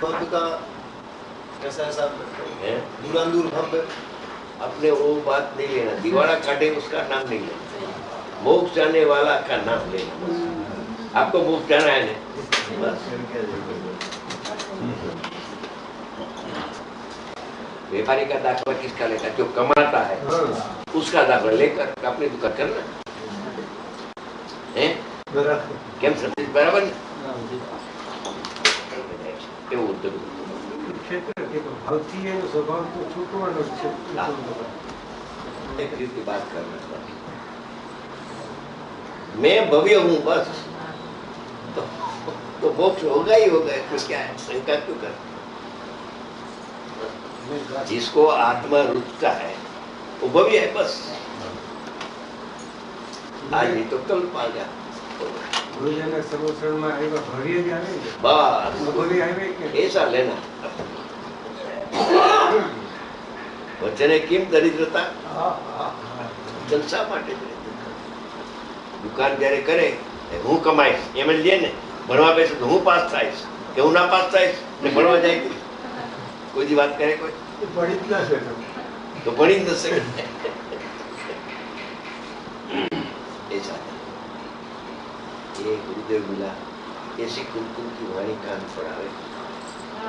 भव्य का कैसा ऐसा है दूरांदूर भव्य, अपने वो बात नहीं लेना, दीवारा काटे उसका नाम नहीं लेना, मोक्ष जाने वाला का नाम लेना। आपको मोक्ष जाना है नहीं, बस। व्यापारी का दाखला किसका लेता है? जो कमाता है उसका दाखला लेकर अपनी दुकान करना है। કેમ સતીશ બરાબર ને? એવું ઉત્તર एक चीज की बात करना, मैं भव्य हूँ बस, तो मोक्ष होगा ही होगा, तो क्या है, शंका क्यों कर? जिसको आत्मा रुचता है वो भव्य है बस, आज नहीं तो कल पा जा। ऐसा लेना वचने केम दरिद्रता જલસા માટે દુકાન જ્યારે કરે હું કમાઈશ એમ જ લે ને, ભણવા બેસે તો હું પાસ થાઈશ કે હું ના પાસ થાઈશ ને ભણવા જાય કોઈ દી વાત કરે કોઈ ભણી જ ના શકે તો ભણી જ ન શકે। ये गुरुदेव मिला, ऐसी कुमकुम की वाणी कान पर आवे,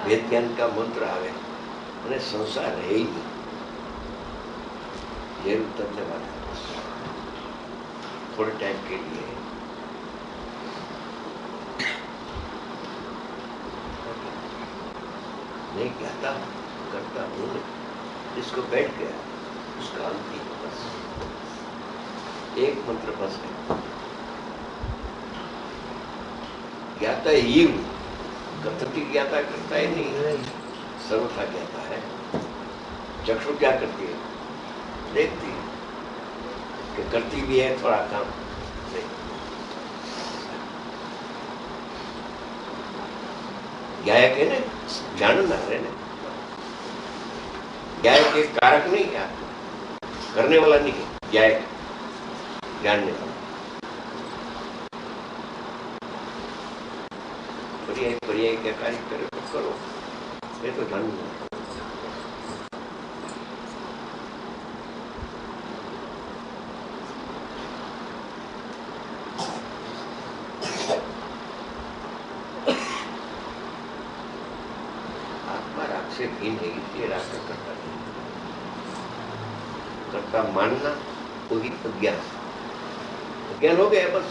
वेद ज्ञान का मंत्र आवे અને સંસાર રહે નહીં, ये उतरने वाला थोड़े टाइम के लिए। नहीं कहता करता हूँ, जिसको बैठ गया उसका अंत ही बस एक मंत्र बस है, ज्ञाता ही हूँ, कथन की ज्ञाता करता ही नहीं, सर्वथा ज्ञाता है। चक्षु क्या करती है? देखती है कि करती भी है थोड़ा काम नहीं। गायक है ना, जानना है ना, गायक एक कारक नहीं है, करने वाला नहीं है, गायक जानने वाला। पर्याय क्या कार्य करे तो करो, मैं तो जानूंगा। आत्मा राग से भिन्न है, इसलिए राग का करता नहीं, करता मानना वही अज्ञान। अज्ञान हो गया बस,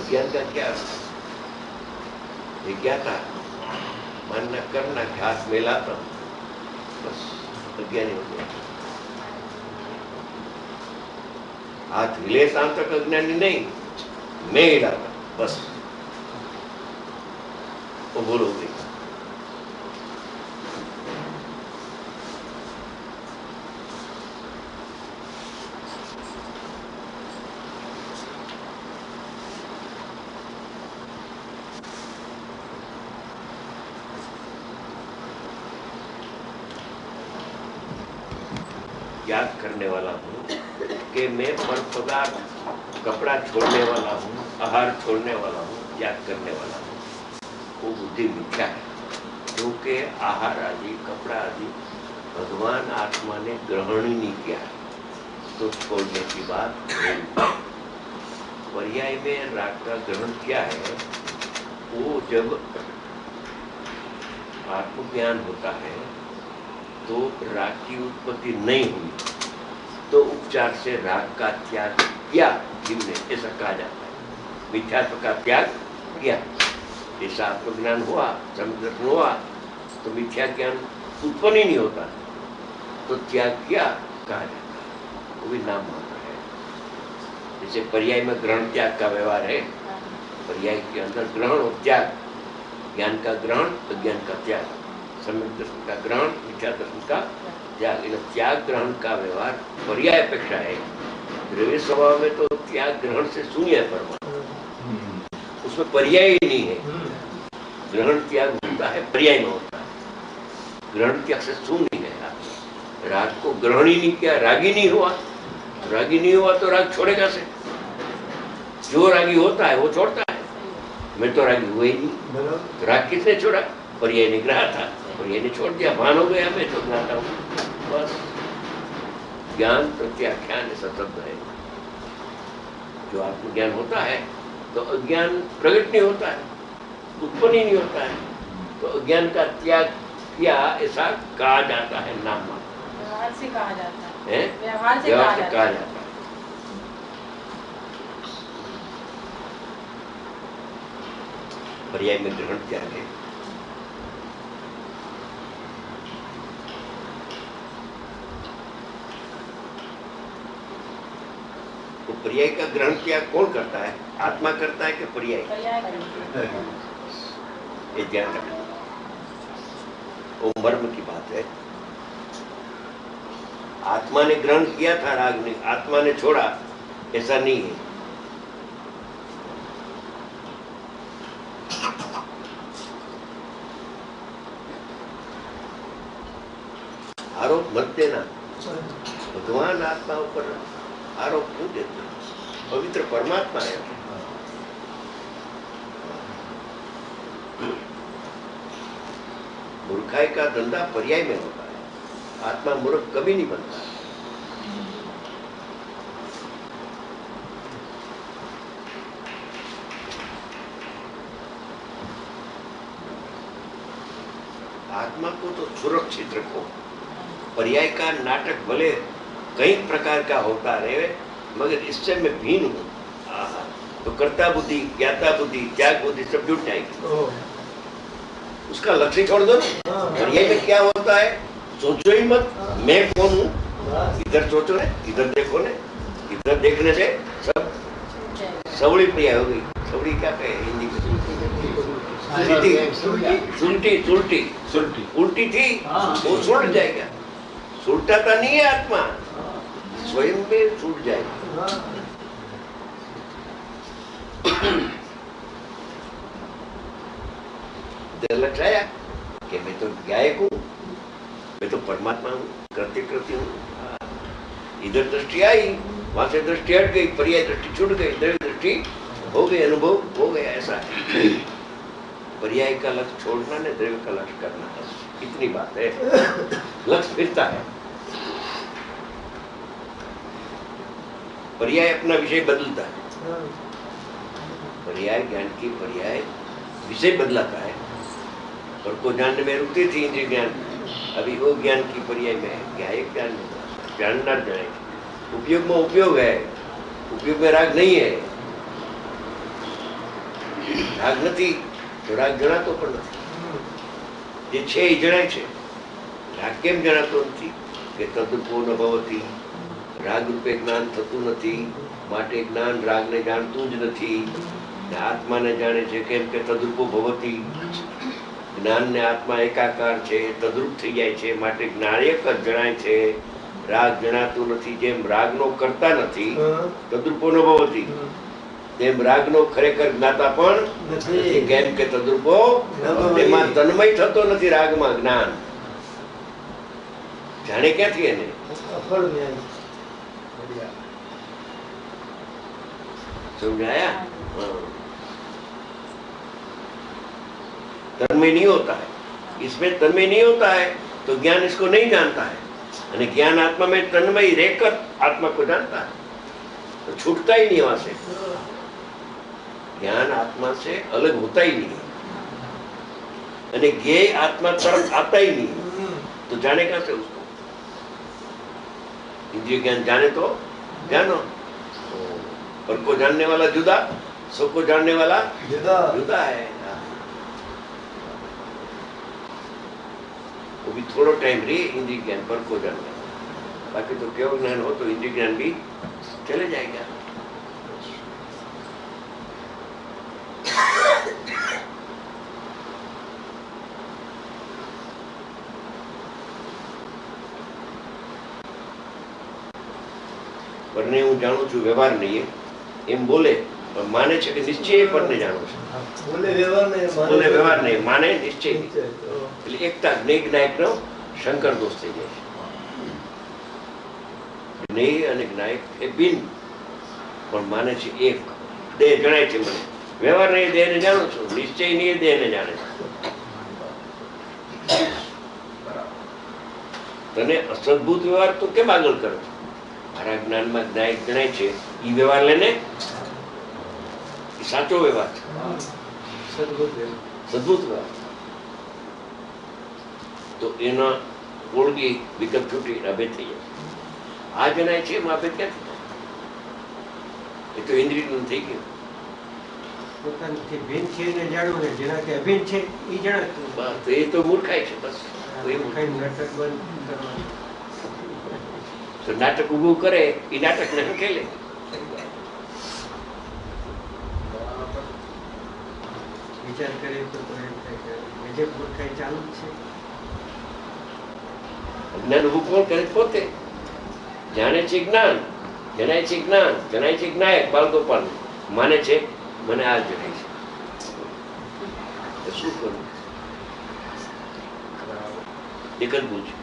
अज्ञान का क्या विज्ञाता मानना करना हाथ मिलाता बस अज्ञानी हो गया। हाथ हिले तक अज्ञानी नहीं, मैं हिलाता बस वो भूल हो गई। याद करने वाला हूँ कि मैं पर पदार्थ कपड़ा छोड़ने वाला हूँ, आहार छोड़ने वाला हूँ, याद करने वाला हूँ, वो बुद्धि मिथ्या है, क्योंकि आहार आदि कपड़ा आदि भगवान आत्मा ने ग्रहण ही नहीं किया है, तो छोड़ने की बात नहीं। पर्याय में राग का ग्रहण किया है, वो जब आत्मज्ञान होता है तो राग की उत्पत्ति नहीं हुई, तो उपचार से राग का त्याग किया जीव ने, ऐसा कहा जाता है। मिथ्यात्व का त्याग किया, ऐसा आत्मज्ञान हुआ, समुद्रन हुआ तो मिथ्या ज्ञान उत्पन्न ही नहीं होता, तो त्याग किया कहा जाता है, वो भी नाम मात्र है। जैसे पर्याय में ग्रहण त्याग का व्यवहार है, पर्याय के अंदर ग्रहण और त्याग, ज्ञान का ग्रहण अज्ञान का त्याग, सम्यक दर्शन का ग्रहण मिथ्या दर्शन का त्याग, त्याग ग्रहण का व्यवहार पर्याय अपेक्षा है। द्रव्य स्वभाव में तो त्याग ग्रहण से शून्य है परमात्मा, उसमें पर्याय ही नहीं है। ग्रहण त्याग होता है पर्याय में होता है, ग्रहण त्याग से शून्य है। राग को ग्रहण ही नहीं किया, रागी नहीं हुआ, रागी नहीं हुआ तो राग छोड़ेगा से? जो रागी होता है वो छोड़ता है, मैं तो रागी हुआ ही नहीं, तो राग किसने छोड़ा? पर्याय निग्रह था, पर्याय ने छोड़ दिया, भान हो गया मैं तो ज्ञाता हूँ बस। ज्ञान प्रत्याख्यान ऐसा शब्द है। जो आत्मज्ञान होता है तो अज्ञान प्रकट नहीं होता है, उत्पन्न ही नहीं होता है, तो अज्ञान का त्याग किया ऐसा कहा जाता है, नाम व्यवहार से कहा जाता है, व्यवहार से व्यवहार कहा से कहा जाता है। जाता है। पर्याय में ग्रहण त्याग है। तो पर्याय का ग्रहण त्याग कौन करता है? आत्मा करता है कि पर्याय? पर्याय करते हैं। ये ध्यान रखना, वो मर्म की बात है। आत्मा ने ग्रहण किया था राग ने, आत्मा ने छोड़ा, ऐसा नहीं है। आरोप मत देना, भगवान आत्मा ऊपर आरोप क्यों देते? पवित्र परमात्मा है। मूर्खाई का धंधा पर्याय में होता है, आत्मा मूर्ख कभी नहीं बनता। आत्मा को तो सुरक्षित रखो। पर्याय का नाटक भले कई प्रकार का होता रहे, मगर इससे मैं भिन्न हूँ, तो कर्ता बुद्धि, ज्ञाता बुद्धि, त्याग बुद्धि सब जुट जाएगी। उसका लक्ष्य छोड़ दो ना। पर्याय में क्या होता है सोचो ही मत, मैं कौन हूँ। इधर सोचो ने, इधर देखो ने, इधर देखने से सब सवड़ी पर्याय हो गई। सवड़ी क्या कहे हिंदी में? सुलटी सुलटी सुलटी उल्टी थी, वो सुलट जाएगा। सुलटाता नहीं है आत्मा, स्वयं में छूट जाएगा। लक्ष्य आया कि मैं तो गायक हूँ, मैं तो परमात्मा हूँ, करते करते हूँ। इधर दृष्टि आई, वहां से दृष्टि हट गई, पर्याय दृष्टि छूट गई, इधर दृष्टि हो गई, अनुभव हो गया। ऐसा है। पर्याय का लक्ष्य छोड़ना ने द्रव्य का लक्ष्य करना है, इतनी बात है। लक्ष्य फिरता है, पर्याय अपना विषय बदलता है। पर्याय ज्ञान की पर्याय विषय बदलाता है। और को जानने में रुकती थी इंद्रिय ज्ञान, अभी वो ज्ञान की पर्याय में है। क्या है ज्ञान? जानना जाए, उपयोग में उपयोग है, उपयोग में राग नहीं है। राग नहीं तो राग जनातो પણ નથી। જે છે એ જણાય છે, રાગ કેમ જણાતો નથી? કે તદરૂપો ન ભવતી, રાગ રૂપે જ્ઞાન થતું નથી, માટે જ્ઞાન રાગને જાણતું જ નથી। આત્માને જાણે છે કેમ કે તદરૂપો ભવતી, જ્ઞાનને આત્મા એકાકાર છે, તદરૂપ થઈ જાય છે, માટે જ્ઞાન એક જ જણાય છે, રાગ જણાતું નથી। જેમ રાગનો કરતા નથી, તદરૂપો ન ભવતી, તેમ રાગનો ખરેખર જ્ઞાતા પણ નથી। કેમ કે તદરૂપો તેમાં તન્મય થતો નથી। રાગમાં જ્ઞાન જાણે ક્યાંથી એને? समझाया? तन्मय नहीं होता है, इसमें तन्मय नहीं होता है तो ज्ञान इसको नहीं जानता है। और ज्ञान आत्मा में तन्मय रहकर आत्मा को जानता है, तो छूटता ही नहीं वहां से। ज्ञान आत्मा से अलग होता ही नहीं, અને ज्ञेय आत्मा तरफ आता ही नहीं, तो जाने कहां से उसको? इंद्रिय ज्ञान जाने तो जानो, पर को जानने वाला जुदा, सबको जानने वाला जुदा जुदा है। वो भी थोड़ा टाइम रे इंद्रिय ज्ञान पर को जानने, बाकी तो केवल ज्ञान हो तो इंद्रिय ज्ञान भी चले जाएगा। પરને હું જાણું છું, વ્યવહાર નહીં એમ બોલે, પણ માને છે કે નિશ્ચય પરને જાણું છું। બોલે વ્યવહાર નહીં, માને નિશ્ચય નહીં। એટલે એકતા જ્ઞેય જ્ઞાયકનો શંકર દોષ થઈ જાય છે। જ્ઞેય અને જ્ઞાયક એ ભિન્ન, પણ માને છે એક। દેહ જણાય છે મને, વ્યવહાર નહીં દેહને જાણું છું, નિશ્ચય નહીં દેહને જાણે છે। તને અસદભૂત વ્યવહાર તો કેમ આગળ કરો? મારા જ્ઞાનમાં જ્ઞાયક ગણાય છે એ વ્યવહાર લેને, એ સાચો વ્યવહાર છે, સદભૂત વ્યવહાર. તો એના ઓળગી વિકલ્પ છૂટી અભેદ થઈ જાય. આ જણાય છે એમાં અભેદ ક્યાંથી થાય? એ તો ઇન્દ્રિયનું થઈ ગયું. પોતાનાથી ભિન્ન છે એને જાણવું ને જેનાથી અભિન્ન છે એ જણાતું. બસ એ તો મૂર્ખાય છે. બસ નાટક બંધ કરવાનું. તો નાટક ઊભું કરે એ નાટકને હકેલે. વિચાર કરે તો એમ થાય કે ગજબ મૂર્ખાઈ ચાલુ જ છે. જ્ઞાન ઊભું કોણ કરે? પોતે જાણે છે જ્ઞાન, જણાય છે જ્ઞાન, જણાય છે જ્ઞાયક. બાલગોપાલ માને છે મને આ જણાય છે, તો શું કરું? એક જ ભૂલ છે.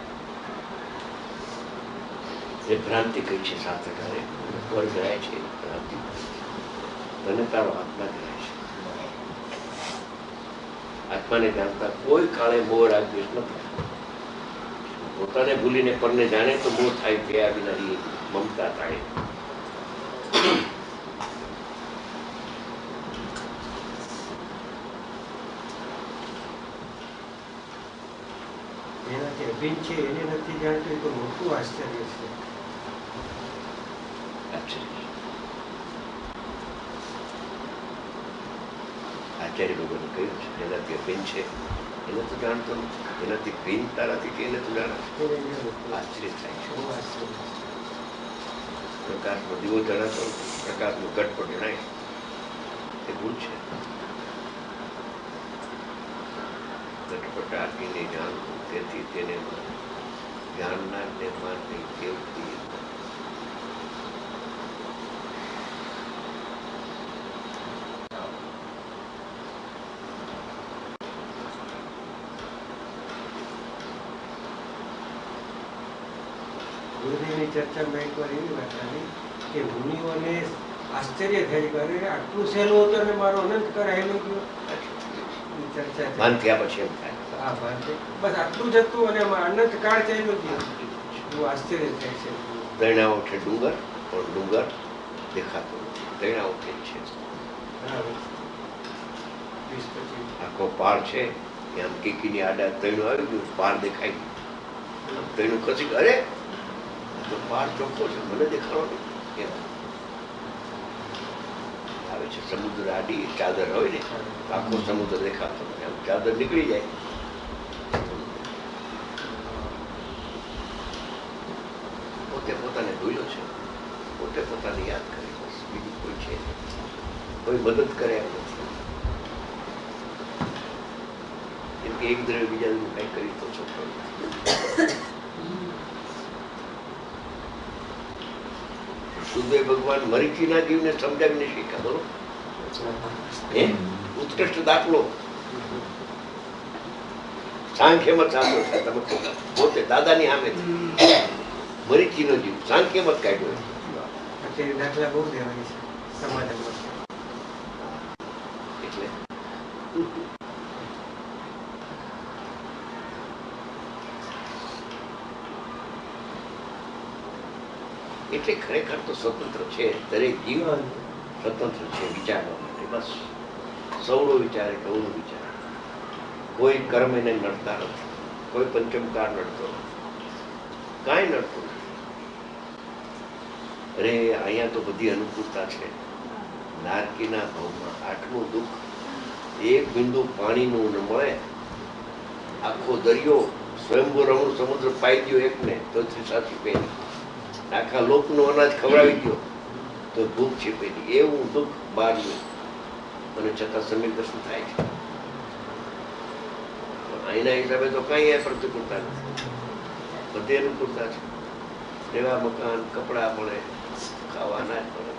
એ ભ્રાંતિ કઈ છે શાસ્ત્રકારે વર્ગ રહે છે. ભ્રાંતિ તને તારો આત્મા જણાય છે. આત્માને જાણતા કોઈ કાળે મોહ રાગ દ્વેષ નથી. પોતાને ભૂલીને પરને જાણે તો મોહ થાય. ગયા વિના મમતા થાય. જેનાથી અભિન્ન છે એને નથી જાણતું એ તો મોટું આશ્ચર્ય છે. આચાર્ય લોકોને કહ્યું છે જેનાથી અભિન્ન છે એને તો જાણતો નથી, એનાથી ભિન્ન તારાથી કે એને તો જાણે છે. આશ્ચર્ય થાય છે. પ્રકાશનો દીવો જણાતો પ્રકાશનું ઘટપટ જણાય એ ભૂલ છે. ઘટપટ આપીને જાણવું, તેથી તેને જાણનારને માનની કેવતી. ગુરુદેવની ચર્ચામાં એકવાર એવી વાત આવી કે મુનિઓને આશ્ચર્ય થાય કે અરે આટલું સહેલું હતું અને મારો અનંત કરાયેલો ગયો. ચર્ચા માન થયા પછી એમ થાય આ વાત બસ આટલું જ હતું અને અનંત કાળ ચાલ્યો ગયો. એવું આશ્ચર્ય થાય છે. દૈણાઓ છે ડુંગર, પણ ડુંગર દેખાતો નથી. દૈણાઓ છે. આખો પહાડ છે આમ કીકીની આડા તૈણું આવી ગયું, પહાડ દેખાઈ ગયું. તૈણું ખસી ગયું, અરે તો પહાડ ચોખ્ખો છે, મને દેખાડો નહીં. આવે છે સમુદ્ર આડી ચાદર હોય ને, આખો સમુદ્ર દેખાતો આમ ચાદર નીકળી જાય. પોતે પોતાને ભૂલ્યો છે, પોતે પોતાને યાદ કરે. બસ બીજું કોઈ છે, કોઈ મદદ કરે એમ નથી. કેમ કે એક દ્રવ્ય બીજા કઈ કરી તો છોકરો સુખદેવ ભગવાન મરીચીના જીવને સમજાવીને શીખ્યા. બોલો ઉત્કૃષ્ટ દાખલો સાંખ્યમત સાંભળો છે તમે પોતે દાદાની સામે મરીચીનો જીવ સાંખ્યમત કાઢ્યો. અત્યારે દાખલા બહુ દેવાની છે સમાજમાં. એટલે એટલે ખરેખર તો સ્વતંત્ર છે. દરેક જીવ સ્વતંત્ર છે વિચારવા માટે. બસ સૌનો વિચારે કૌનો વિચાર. કોઈ કર્મ એને નડતા નથી, કોઈ પંચમકાર નડતો નથી, કાંઈ નડતું નથી. અરે અહીંયા તો બધી અનુકૂળતા છે. નારકીના ભાવમાં આટલું દુઃખ, એક બિંદુ પાણીનું ન મળે, આખો દરિયો સ્વયંભૂ રમણ સમુદ્ર પાઈ ગયો એકને તો સાચી પહેરી, આખા લોકનું અનાજ ખવડાવી ગયો તો ભૂખ છીપેલી. એવું દુઃખ બહારનું, અને છતાં સમીર દર્શન થાય છે. અહીંના હિસાબે તો કઈ પ્રતિકૂળતા નથી, બધી અનુકૂળતા છે. રહેવા મકાન, કપડા મળે, ખાવા અનાજ મળે.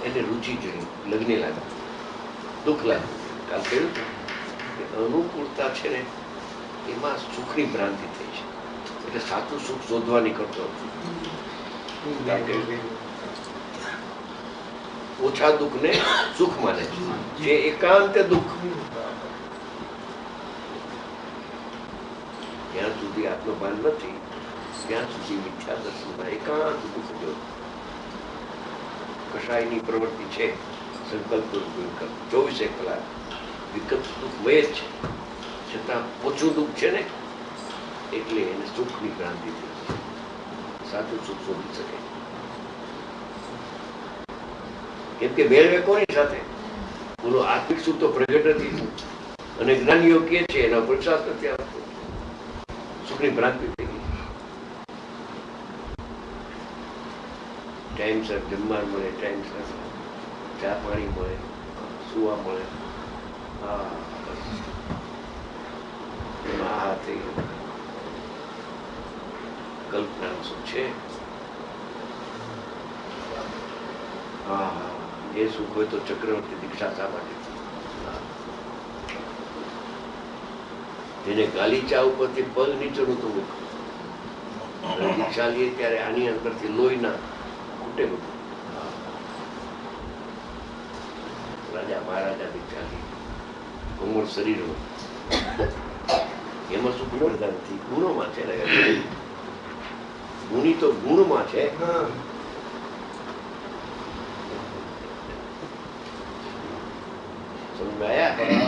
એને રુચિ જોઈ, લગ્ન લાગે, દુઃખ લાગે. કાલ કહ્યું અનુકૂળતા છે ને એમાં સુખની ભ્રાંતિ થઈ છે. એટલે સાચું સુખ શોધવા નીકળતો ઓછા દુઃખને સુખ માને છે, જે એકાંત દુઃખ. જ્યાં સુધી આત્મભાન નથી ત્યાં સુધી મિથ્યા દર્શનમાં એકાંત દુઃખ જો. કશાયની પ્રવૃત્તિ છે, સંકલ્પ વિકલ્પ 24 કલાક વિકલ્પ દુઃખમય જ છે, છતાં ઓછું દુઃખ છે ને એટલે એને સુખની ક્રાંતિ થઈ છે. સાચું સુખ શોધી શકે, કેમ કે મેળવે કોની સાથે? બોલો, આત્મિક સુખ તો પ્રગટ નથી થયું અને જ્ઞાનીઓ કે છે એના પર વિશ્વાસ નથી આવતો. સુખની ભ્રાંતિ થઈ ગઈ. ટાઈમસર જમવા મળે, ટાઈમસર ચા પાણી મળે, સુવા મળે, હા બસ આ થઈ ગયું. કલ્પનાનું સુખ છે. હા હા, એ સુખ હોય તો ચક્રવર્તી દીક્ષા શા માટે? એને ગાલીચા ઉપરથી પગ નીચેનું તો મૂક્યું, દીક્ષા લઈએ ત્યારે આની અંદરથી લોહી ના ખૂટે બધું. રાજા મહારાજા દીક્ષા લઈએ, કોમળ શરીર એમાં શું ગુણ નથી? ગુણોમાં છે ને, ગુણી તો ગુણમાં છે. સમજ આયા?